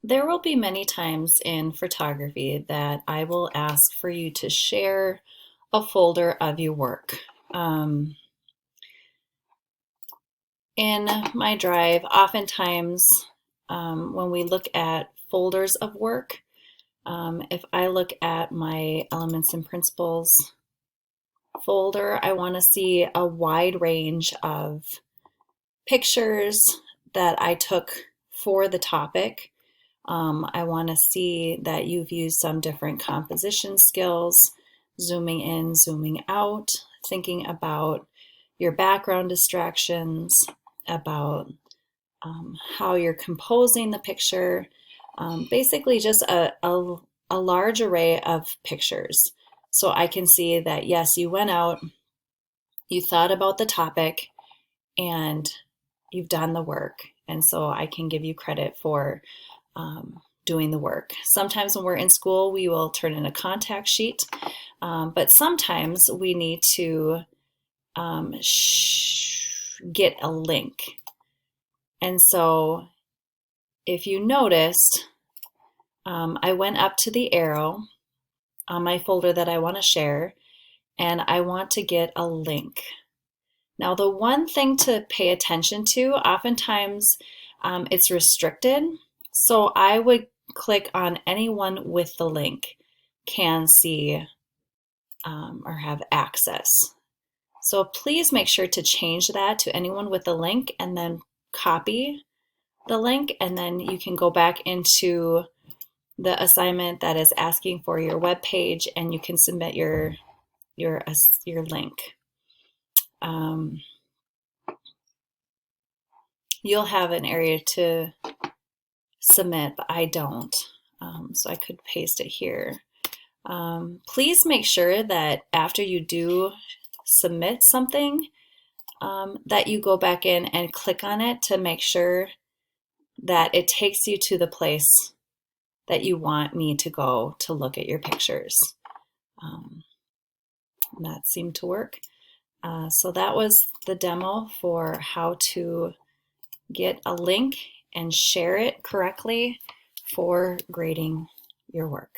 There will be many times in photography that I will ask for you to share a folder of your work. Um, in my drive, oftentimes when we look at folders of work, if I look at my Elements and Principles folder, I want to see a wide range of pictures that I took for the topic. I want to see that you've used some different composition skills, zooming in, zooming out, thinking about your background distractions, about how you're composing the picture, basically just a large array of pictures. So I can see that, yes, you went out, you thought about the topic, and you've done the work. And so I can give you credit for doing the work. Sometimes when we're in school, we will turn in a contact sheet, but sometimes we need to get a link. And so if you noticed, I went up to the arrow on my folder that I want to share, and I want to get a link. Now, the one thing to pay attention to, oftentimes it's restricted. So I would click on anyone with the link can see or have access. So please make sure to change that to anyone with the link and then copy the link, and then you can go back into the assignment that is asking for your web page and you can submit your link. You'll have an area to submit, but I don't. So I could paste it here. Please make sure that after you do submit something, that you go back in and click on it to make sure that it takes you to the place that you want me to go to look at your pictures. That seemed to work. So that was the demo for how to get a link and share it correctly for grading your work.